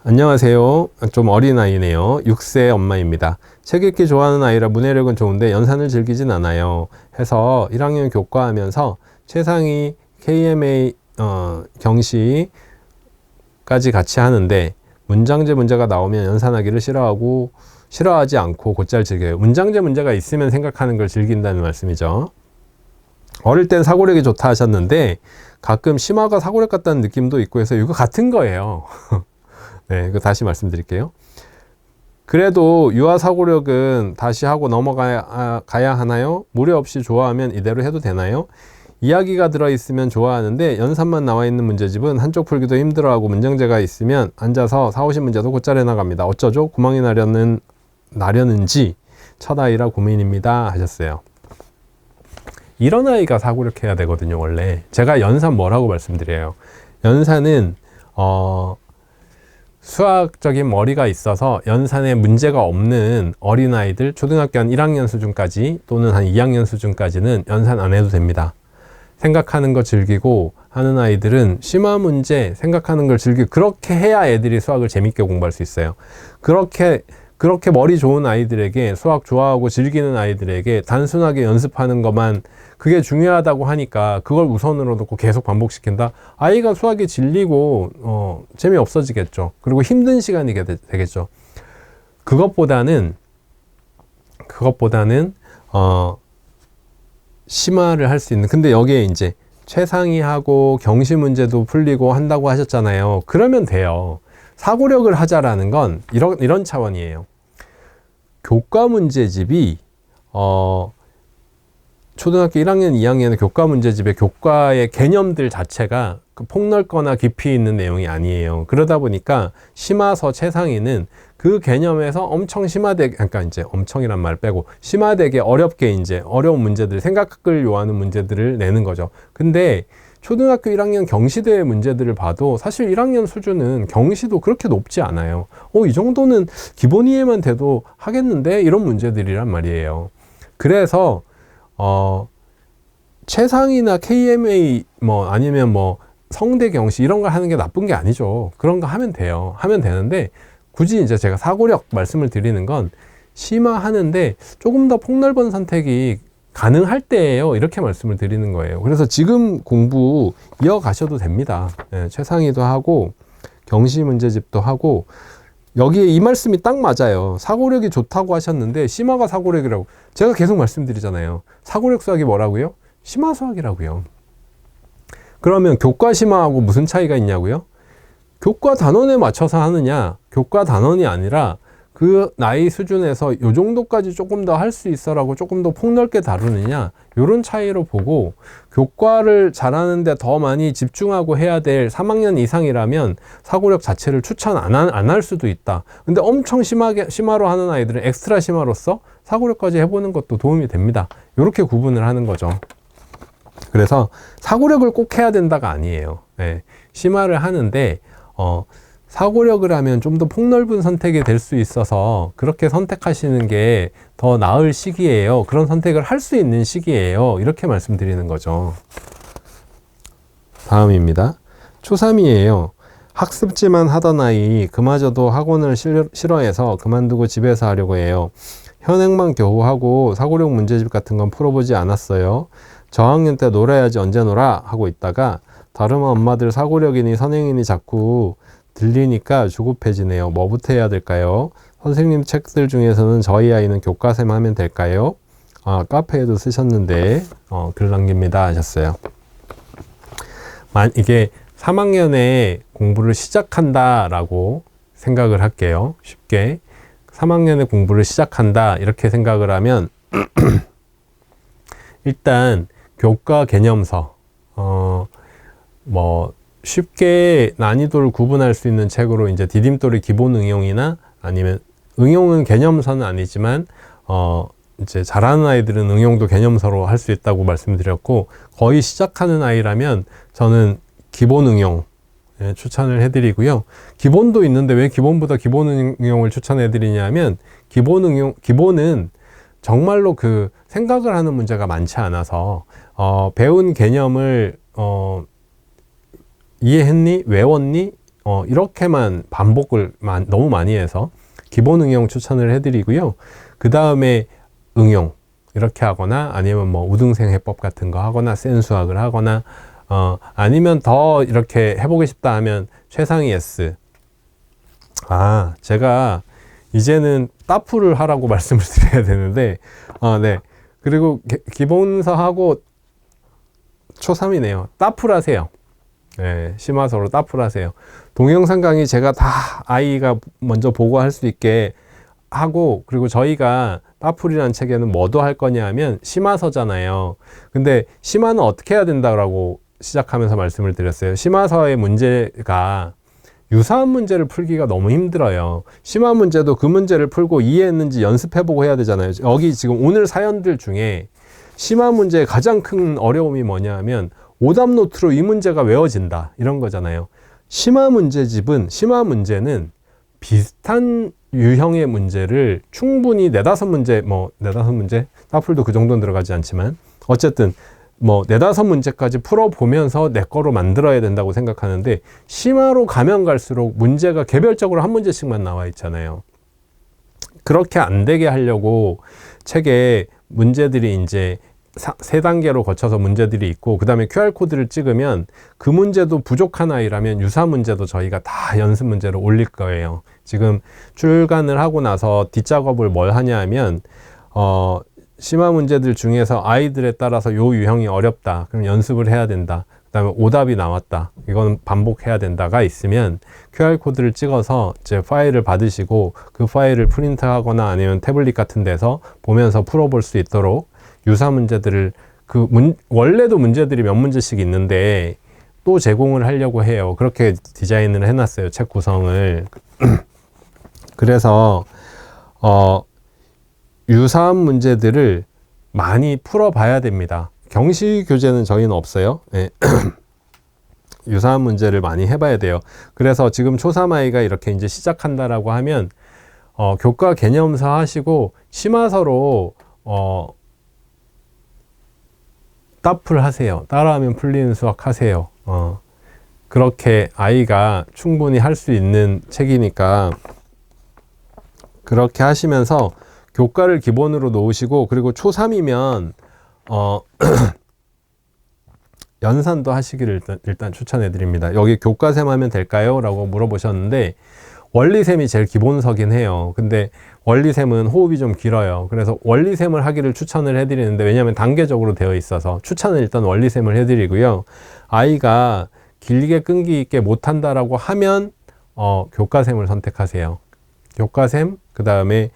안녕하세요. 좀 어린 아이네요. 6세 엄마입니다. 책 읽기 좋아하는 아이라 문해력은 좋은데 연산을 즐기진 않아요. 해서 1학년 교과하면서 최상위 KMA 경시까지 같이 하는데 문장제 문제가 나오면 연산하기를 싫어하지 않고 곧잘 즐겨요. 문장제 문제가 있으면 생각하는 걸 즐긴다는 말씀이죠. 어릴 땐 사고력이 좋다 하셨는데 가끔 심화가 사고력 같다는 느낌도 있고 해서 이거 같은 거예요. 네, 그 다시 말씀드릴게요. 그래도 유아 사고력은 다시 하고 넘어가야 하나요? 무리 없이 좋아하면 이대로 해도 되나요? 이야기가 들어있으면 좋아하는데 연산만 나와 있는 문제집은 한쪽 풀기도 힘들어하고 문장제가 있으면 앉아서 4, 50문제도 곧잘 해나갑니다. 어쩌죠? 구멍이 나려는지 첫 아이라 고민입니다 하셨어요. 이런 아이가 사고력 해야 되거든요. 원래 제가 연산 뭐라고 말씀드려요? 연산은 수학적인 머리가 있어서 연산에 문제가 없는 어린아이들, 초등학교 한 1학년 수준까지 또는 한 2학년 수준까지는 연산 안 해도 됩니다. 생각하는 거 즐기고 하는 아이들은 심화 문제 생각하는 걸 즐기고 그렇게 해야 애들이 수학을 재밌게 공부할 수 있어요. 그렇게 머리 좋은 아이들에게, 수학 좋아하고 즐기는 아이들에게 단순하게 연습하는 것만 그게 중요하다고 하니까 그걸 우선으로 놓고 계속 반복시킨다? 아이가 수학이 질리고 재미없어지겠죠. 그리고 힘든 시간이 되겠죠. 그것보다는 심화를 할 수 있는, 근데 여기에 이제 최상위하고 경시 문제도 풀리고 한다고 하셨잖아요. 그러면 돼요. 사고력을 하자라는 건 이런 차원이에요. 교과 문제집이 초등학교 1학년, 2학년의 교과 문제집의 교과의 개념들 자체가 폭넓거나 깊이 있는 내용이 아니에요. 그러다 보니까 심화서 최상위는 그 개념에서 엄청 심화되게, 그러니까 이제 엄청이란 말 빼고 심화되게 어렵게 이제 어려운 문제들, 생각을 요하는 문제들을 내는 거죠. 근데 초등학교 1학년 경시대의 문제들을 봐도 사실 1학년 수준은 경시도 그렇게 높지 않아요. 이 정도는 기본 이해만 돼도 하겠는데? 이런 문제들이란 말이에요. 그래서 최상위나 KMA 아니면 성대 경시 이런 걸 하는 게 나쁜 게 아니죠. 그런 거 하면 돼요. 하면 되는데 굳이 이제 제가 사고력 말씀을 드리는 건 심화하는데 조금 더 폭넓은 선택이 가능할 때예요. 이렇게 말씀을 드리는 거예요. 그래서 지금 공부 이어가셔도 됩니다. 네, 최상위도 하고 경시 문제집도 하고 여기에 이 말씀이 딱 맞아요. 사고력이 좋다고 하셨는데 심화가 사고력이라고 제가 계속 말씀드리잖아요. 사고력 수학이 뭐라고요? 심화 수학이라고요. 그러면 교과 심화하고 무슨 차이가 있냐고요? 교과 단원에 맞춰서 하느냐, 교과 단원이 아니라 그 나이 수준에서 요 정도까지 조금 더 할 수 있어라고 조금 더 폭넓게 다루느냐, 요런 차이로 보고 교과를 잘하는데 더 많이 집중하고 해야 될 3학년 이상이라면 사고력 자체를 추천 안 할 수도 있다. 근데 엄청 심화로 하는 아이들은 엑스트라 심화로서 사고력까지 해보는 것도 도움이 됩니다. 요렇게 구분을 하는 거죠. 그래서 사고력을 꼭 해야 된다가 아니에요. 네, 심화를 하는데 사고력을 하면 좀 더 폭넓은 선택이 될 수 있어서 그렇게 선택하시는 게 더 나을 시기예요. 그런 선택을 할 수 있는 시기예요. 이렇게 말씀드리는 거죠. 다음입니다. 초3이에요. 학습지만 하던 아이, 그마저도 학원을 싫어해서 그만두고 집에서 하려고 해요. 현행만 겨우 하고 사고력 문제집 같은 건 풀어보지 않았어요. 저학년 때 놀아야지 언제 놀아 하고 있다가 다른 엄마들 사고력이니 선행이니 자꾸 들리니까 조급해지네요. 뭐부터 해야 될까요? 선생님 책들 중에서는 저희 아이는 교과쌤 하면 될까요? 카페에도 쓰셨는데 글 남깁니다 하셨어요. 이게 3학년에 공부를 시작한다 라고 생각을 할게요. 쉽게 3학년에 공부를 시작한다 이렇게 생각을 하면 일단 교과 개념서 쉽게 난이도를 구분할 수 있는 책으로 이제 디딤돌이 기본 응용이나 아니면 응용은 개념서는 아니지만 이제 잘하는 아이들은 응용도 개념서로 할 수 있다고 말씀드렸고, 거의 시작하는 아이라면 저는 기본 응용 추천을 해드리고요. 기본도 있는데 왜 기본보다 기본 응용을 추천해드리냐면 기본은 정말로 그 생각을 하는 문제가 많지 않아서 배운 개념을 이해했니? 외웠니? 이렇게만 반복을 너무 많이 해서 기본 응용 추천을 해드리고요. 그 다음에 응용 이렇게 하거나 아니면 뭐 우등생 해법 같은 거 하거나 센 수학을 하거나 아니면 더 이렇게 해보고 싶다 하면 최상위 S. 제가 이제는 따풀을 하라고 말씀을 드려야 되는데 네. 그리고 기본서 하고 초3이네요. 따풀 하세요. 네, 심화서로 따풀 하세요. 동영상 강의 제가 다 아이가 먼저 보고 할 수 있게 하고, 그리고 저희가 따풀이라는 책에는 뭐도 할 거냐 하면 심화서잖아요. 근데 심화는 어떻게 해야 된다고 시작하면서 말씀을 드렸어요. 심화서의 문제가 유사한 문제를 풀기가 너무 힘들어요. 심화 문제도 그 문제를 풀고 이해했는지 연습해보고 해야 되잖아요. 여기 지금 오늘 사연들 중에 심화 문제의 가장 큰 어려움이 뭐냐 하면 오답 노트로 이 문제가 외워진다 이런 거잖아요. 심화 문제집은, 심화 문제는 비슷한 유형의 문제를 충분히 네다섯 문제, 네다섯 문제? 따풀도 그 정도는 들어가지 않지만 어쨌든 네다섯 문제까지 풀어보면서 내 거로 만들어야 된다고 생각하는데, 심화로 가면 갈수록 문제가 개별적으로 한 문제씩만 나와 있잖아요. 그렇게 안 되게 하려고 책에 문제들이 이제 세 단계로 거쳐서 문제들이 있고, 그 다음에 QR코드를 찍으면 그 문제도 부족한 아이라면 유사 문제도 저희가 다 연습 문제로 올릴 거예요. 지금 출간을 하고 나서 뒷작업을 뭘 하냐 하면 심화 문제들 중에서 아이들에 따라서 요 유형이 어렵다. 그럼 연습을 해야 된다. 그 다음에 오답이 나왔다. 이건 반복해야 된다가 있으면 QR코드를 찍어서 이제 파일을 받으시고 그 파일을 프린트하거나 아니면 태블릿 같은 데서 보면서 풀어볼 수 있도록 유사 문제들을 원래도 문제들이 몇 문제씩 있는데 또 제공을 하려고 해요. 그렇게 디자인을 해놨어요. 책 구성을. 그래서 유사한 문제들을 많이 풀어봐야 됩니다. 경시 교재는 저희는 없어요. 네. 유사한 문제를 많이 해봐야 돼요. 그래서 지금 초3 아이가 이렇게 이제 시작한다라고 하면 교과 개념서 하시고 심화서로 따풀 하세요. 따라하면 풀리는 수학 하세요. 그렇게 아이가 충분히 할 수 있는 책이니까 그렇게 하시면서 교과를 기본으로 놓으시고, 그리고 초3이면 연산도 하시기를 일단 추천해 드립니다. 여기 교과샘 하면 될까요? 라고 물어보셨는데 원리샘이 제일 기본서긴 해요. 근데 원리샘은 호흡이 좀 길어요. 그래서 원리샘을 하기를 추천을 해드리는데, 왜냐하면 단계적으로 되어 있어서 추천은 일단 원리샘을 해드리고요. 아이가 길게 끈기 있게 못한다라고 하면 교과샘을 선택하세요. 교과샘, 그 다음에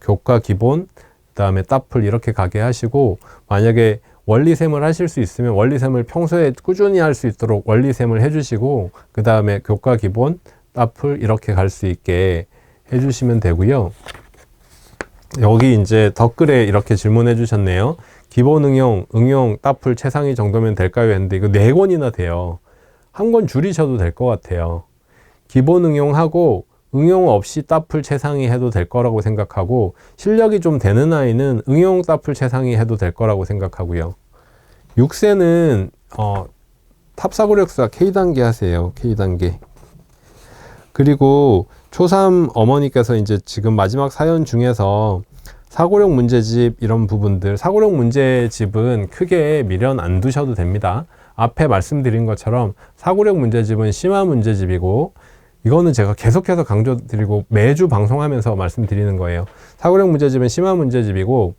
교과 기본, 그 다음에 따풀 이렇게 가게 하시고, 만약에 원리샘을 하실 수 있으면 원리샘을 평소에 꾸준히 할 수 있도록 원리샘을 해주시고, 그 다음에 교과 기본, 따풀 이렇게 갈 수 있게 해주시면 되고요. 여기 이제 댓글에 이렇게 질문해 주셨네요. 기본 응용, 따풀 최상위 정도면 될까요? 했는데 이거 4권이나 돼요. 한 권 줄이셔도 될 것 같아요. 기본 응용하고 응용 없이 따풀 최상위 해도 될 거라고 생각하고, 실력이 좀 되는 아이는 응용 따풀 최상위 해도 될 거라고 생각하고요. 6세는 탑사고력수학 K단계 하세요. K단계. 그리고 초3 어머니께서 이제 지금 마지막 사연 중에서 사고력 문제집 이런 부분들, 사고력 문제집은 크게 미련 안 두셔도 됩니다. 앞에 말씀드린 것처럼 사고력 문제집은 심화 문제집이고, 이거는 제가 계속해서 강조드리고 매주 방송하면서 말씀드리는 거예요. 사고력 문제집은 심화 문제집이고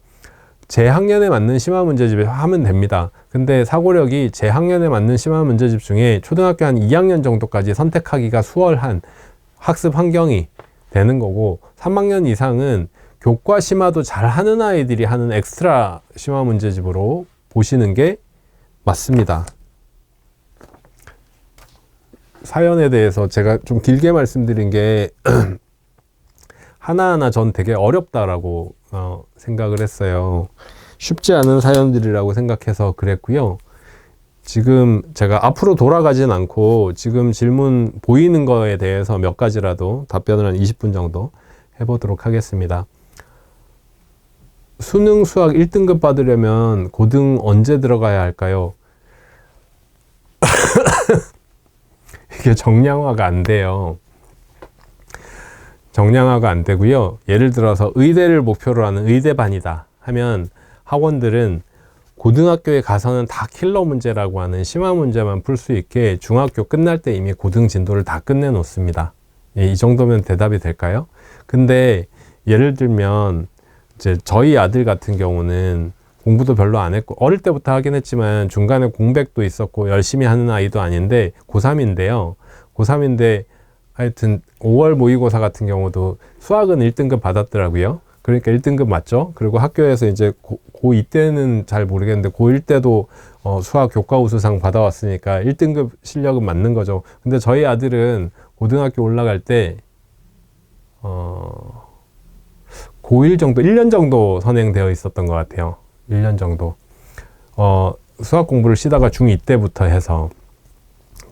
제 학년에 맞는 심화 문제집을 하면 됩니다. 근데 사고력이 제 학년에 맞는 심화 문제집 중에 초등학교 한 2학년 정도까지 선택하기가 수월한 학습 환경이 되는 거고, 3학년 이상은 교과 심화도 잘 하는 아이들이 하는 엑스트라 심화 문제집으로 보시는 게 맞습니다. 사연에 대해서 제가 좀 길게 말씀드린 게 하나하나 전 되게 어렵다라고 생각을 했어요. 쉽지 않은 사연들이라고 생각해서 그랬고요. 지금 제가 앞으로 돌아가진 않고 지금 질문 보이는 거에 대해서 몇 가지라도 답변을 한 20분 정도 해보도록 하겠습니다. 수능 수학 1등급 받으려면 고등 언제 들어가야 할까요? 이게 정량화가 안 돼요. 정량화가 안 되고요. 예를 들어서 의대를 목표로 하는 의대반이다 하면 학원들은 고등학교에 가서는 다 킬러 문제라고 하는 심화 문제만 풀 수 있게 중학교 끝날 때 이미 고등 진도를 다 끝내 놓습니다. 이 정도면 대답이 될까요? 근데 예를 들면 이제 저희 아들 같은 경우는 공부도 별로 안 했고 어릴 때부터 하긴 했지만 중간에 공백도 있었고 열심히 하는 아이도 아닌데 고3인데요. 고3인데 하여튼 5월 모의고사 같은 경우도 수학은 1등급 받았더라고요. 그러니까 1등급 맞죠? 그리고 학교에서 이제 고2 때는 잘 모르겠는데 고1 때도 수학 교과 우수상 받아왔으니까 1등급 실력은 맞는 거죠. 근데 저희 아들은 고등학교 올라갈 때 고1 정도, 1년 정도 선행되어 있었던 것 같아요. 1년 정도. 수학 공부를 쉬다가 중2 때부터 해서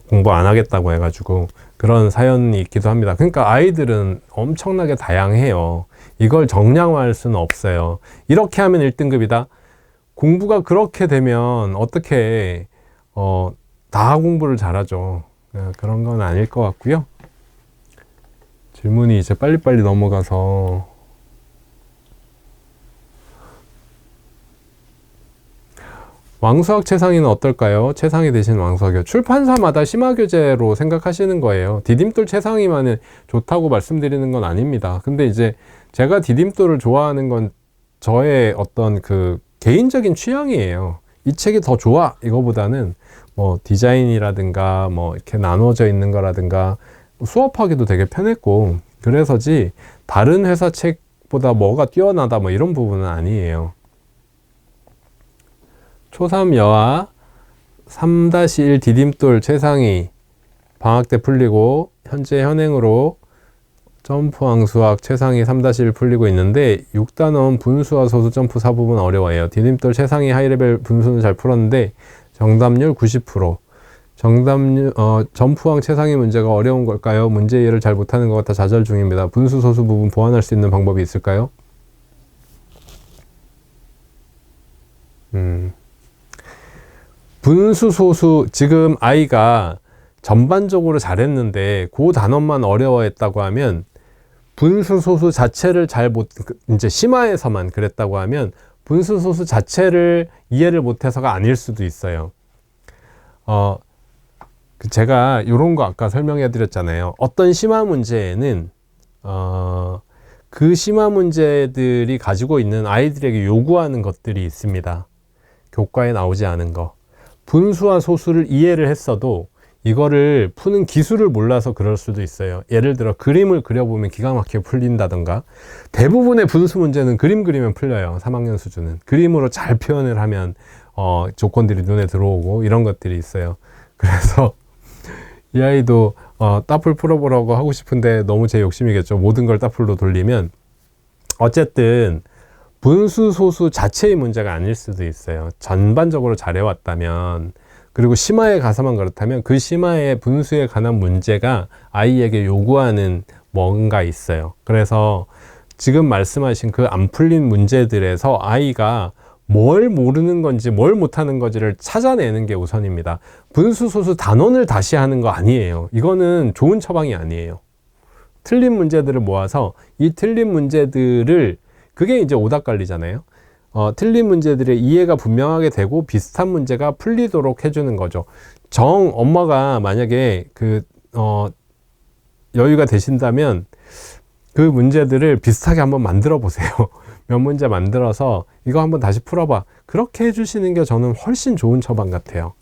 공부 안 하겠다고 해가지고 그런 사연이 있기도 합니다. 그러니까 아이들은 엄청나게 다양해요. 이걸 정량화할 수는 없어요. 이렇게 하면 1등급이다. 공부가 그렇게 되면 어떻게 다 공부를 잘하죠. 그런 건 아닐 것 같고요. 질문이 이제 빨리빨리 넘어가서 왕수학 최상위는 어떨까요? 최상위 대신 왕수학이요. 출판사마다 심화교재로 생각하시는 거예요. 디딤돌 최상위만은 좋다고 말씀드리는 건 아닙니다. 근데 이제 제가 디딤돌을 좋아하는 건 저의 어떤 그 개인적인 취향이에요. 이 책이 더 좋아 이거보다는 뭐 디자인이라든가 뭐 이렇게 나눠져 있는 거라든가 수업하기도 되게 편했고 그래서지 다른 회사 책보다 뭐가 뛰어나다 뭐 이런 부분은 아니에요. 초3 여아 3-1 디딤돌 최상위 방학 때 풀리고 현재 현행으로 점프왕수학 최상위 3-1 풀리고 있는데 6단원 분수와 소수 점프 4부분 어려워해요. 디딤돌 최상위 하이레벨 분수는 잘 풀었는데 정답률 90%. 정답률 점프왕 최상위 문제가 어려운 걸까요? 문제 이해를 잘 못하는 것 같아 좌절 중입니다. 분수 소수 부분 보완할 수 있는 방법이 있을까요? 분수 소수 지금 아이가 전반적으로 잘했는데 그 단원만 어려워했다고 하면 분수 소수 자체를 잘 못 이제 심화에서만 그랬다고 하면 분수 소수 자체를 이해를 못해서가 아닐 수도 있어요. 제가 이런 거 아까 설명해 드렸잖아요. 어떤 심화 문제에는 그 심화 문제들이 가지고 있는 아이들에게 요구하는 것들이 있습니다. 교과에 나오지 않은 거. 분수와 소수를 이해를 했어도 이거를 푸는 기술을 몰라서 그럴 수도 있어요. 예를 들어 그림을 그려보면 기가 막히게 풀린다던가. 대부분의 분수 문제는 그림 그리면 풀려요. 3학년 수준은. 그림으로 잘 표현을 하면 조건들이 눈에 들어오고 이런 것들이 있어요. 그래서 이 아이도 따풀 풀어보라고 하고 싶은데 너무 제 욕심이겠죠. 모든 걸 따풀로 돌리면. 어쨌든 분수 소수 자체의 문제가 아닐 수도 있어요. 전반적으로 잘해왔다면 그리고 심화에 가서만 그렇다면 그 심화의 분수에 관한 문제가 아이에게 요구하는 뭔가 있어요. 그래서 지금 말씀하신 그 안 풀린 문제들에서 아이가 뭘 모르는 건지 뭘 못하는 건지를 찾아내는 게 우선입니다. 분수 소수 단원을 다시 하는 거 아니에요. 이거는 좋은 처방이 아니에요. 틀린 문제들을 모아서 이 틀린 문제들을 그게 이제 오답관리잖아요. 틀린 문제들의 이해가 분명하게 되고 비슷한 문제가 풀리도록 해주는 거죠. 엄마가 만약에 여유가 되신다면 그 문제들을 비슷하게 한번 만들어 보세요. 몇 문제 만들어서 이거 한번 다시 풀어봐. 그렇게 해주시는 게 저는 훨씬 좋은 처방 같아요.